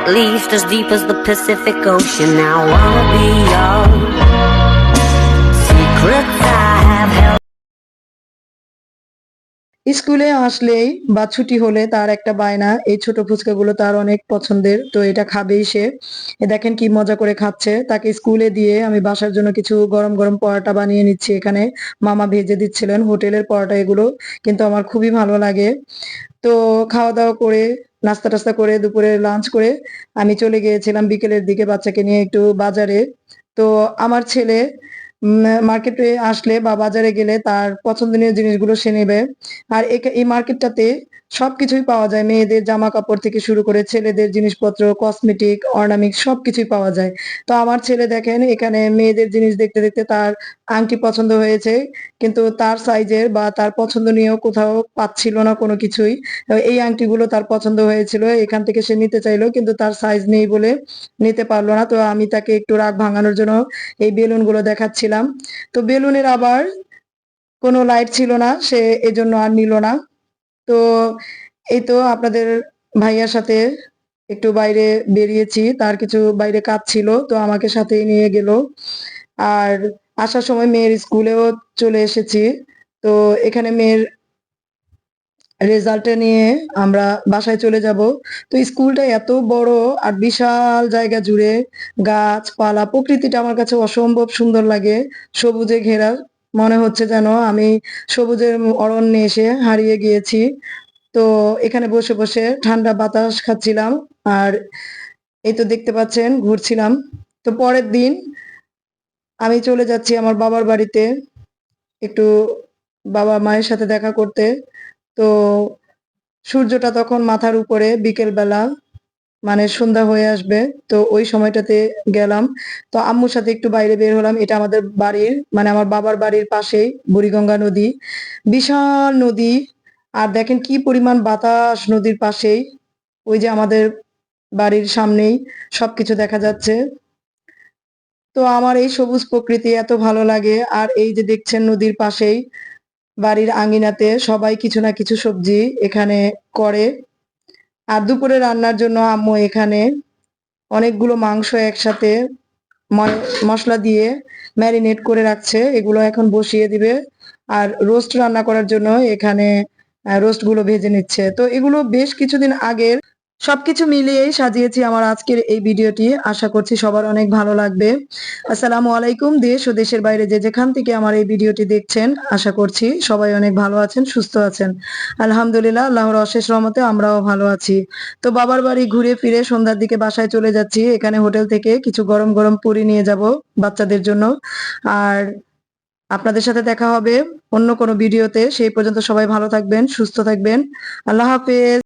Least as deep as the Pacific Ocean. Now I wanna be your secrets I have held. স্কুলে আসলেই বা ছুটি হলে তার একটা বায়না, এই ছোট ফুচকাগুলো তার অনেক পছন্দের, তো এটা খাবেই সে। দেখেন কি মজা করে খাচ্ছে। তাকে স্কুলে দিয়ে আমি বাসার জন্য কিছু গরম গরম পরোটা বানিয়ে নিচ্ছি। এখানে মামা ভেজে দিচ্ছিলেন, হোটেলের পরোটা এগুলো, কিন্তু আমার খুবই ভালো লাগে। তো খাওয়া দাওয়া করে নাস্তা টাস্তা করে দুপুরে লাঞ্চ করে আমি চলে গিয়েছিলাম বিকেলের দিকে বাচ্চাকে নিয়ে একটু বাজারে। তো আমার ছেলে মার্কেটে আসলে বা বাজারে গেলে তার পছন্দনীয় জিনিসগুলো সে নেবে। আর এই মার্কেটটাতে সবকিছুই পাওয়া যায়, মেয়েদের জামা কাপড় থেকে শুরু করে ছেলেদের জিনিসপত্র, কসমেটিক, অর্নামেন্টস সবকিছুই পাওয়া যায়। তো আমার ছেলে দেখেন এখানে মেয়েদের জিনিস দেখতে দেখতে তার আংটি পছন্দ হয়েছে, কিন্তু তার সাইজের বা তার পছন্দনীয় কোথাও পাচ্ছিল না কোনো কিছুই। এই আংটিগুলো তার পছন্দ হয়েছিল, এখান থেকে সে নিতে চাইলো, কিন্তু তার সাইজ নেই বলে নিতে পারলো না। তো আমি তাকে একটু রাগ ভাঙানোর জন্য এই বেলুন গুলো দেখাচ্ছিলাম। তো বেলুনের আবার কোনো লাইট ছিল না, সে এজন্য আর নিল না। তো এই তো আপনাদের ভাইয়ার সাথে একটু বাইরে বেরিয়েছি, তার কিছু বাইরে কাজ ছিল, তো আমাকে সাথেই নিয়ে গেল। আর আসার সময় মেয়ের স্কুলেও চলে এসেছি। তো এখানে মেয়ের রেজাল্টে নিয়ে আমরা বাসায় চলে যাব। তো স্কুলটা এত বড় আর বিশাল জায়গা জুড়ে গাছপালা, প্রকৃতিটা আমার কাছে অসম্ভব সুন্দর লাগে, সবুজে ঘেরা। মনে হচ্ছে যেন আমি সবুজের অরণ্যে এসে হারিয়ে গিয়েছি। তো এখানে বসে বসে ঠান্ডা বাতাস খাচ্ছিলাম, আর এই তো দেখতে পাচ্ছেন ঘুরছিলাম। তো পরের দিন আমি চলে যাচ্ছি আমার বাবার বাড়িতে একটু বাবা মায়ের সাথে দেখা করতে। তো সূর্যটা তখন মাথার উপরে, বিকেল বেলা, মানে সন্ধ্যা হয়ে আসবে। তো ওই সময়টাতে গেলাম। তো আম্মুর সাথে একটু বাইরে বের হলাম। এটা আমাদের বাড়ির, মানে আমার বাবার বাড়ির পাশেই বুড়িগঙ্গা নদী, বিশাল নদী। আর দেখেন কি পরিমাণ বাতাস নদীর পাশেই, ওই যে আমাদের বাড়ির সামনেই সবকিছু দেখা যাচ্ছে। তো আমার এই সবুজ প্রকৃতি এত ভালো লাগে। আর এই যে দেখছেন নদীর পাশেই বাড়ির আঙ্গিনাতে সবাই কিছু না কিছু সবজি এখানে করে। আর দুপুরে রান্নার জন্য আম্মু এখানে অনেকগুলো মাংস একসাথে মশলা দিয়ে ম্যারিনেট করে রাখছে, এগুলো এখন বসিয়ে দিবে। আর রোস্ট রান্না করার জন্য এখানে রোস্ট গুলো ভেজে নিচ্ছে। তো এগুলো বেশ কিছুদিন আগের। সবকিছু মিলিয়েই সাজিয়েছি আমার আজকের এই ভিডিওটি, আশা করছি সবার অনেক ভালো লাগবে। আসসালামু আলাইকুম। দেশ ও দেশের বাইরে যে যেখান থেকে আমার এই ভিডিওটি দেখছেন, আশা করছি সবাই অনেক ভালো আছেন, সুস্থ আছেন। আলহামদুলিল্লাহ, আল্লাহর অশেষ রহমতে আমরাও ভালো আছি। তো বাবার বাড়ি ঘুরে ফিরে সন্ধ্যার দিকে বাসায় চলে যাচ্ছি। এখানে হোটেল থেকে কিছু গরম গরম পুরি নিয়ে যাব বাচ্চাদের জন্য। আর আপনাদের সাথে দেখা হবে অন্য কোনো ভিডিওতে। সেই পর্যন্ত সবাই ভালো থাকবেন, সুস্থ থাকবেন। আল্লাহ হাফেজ।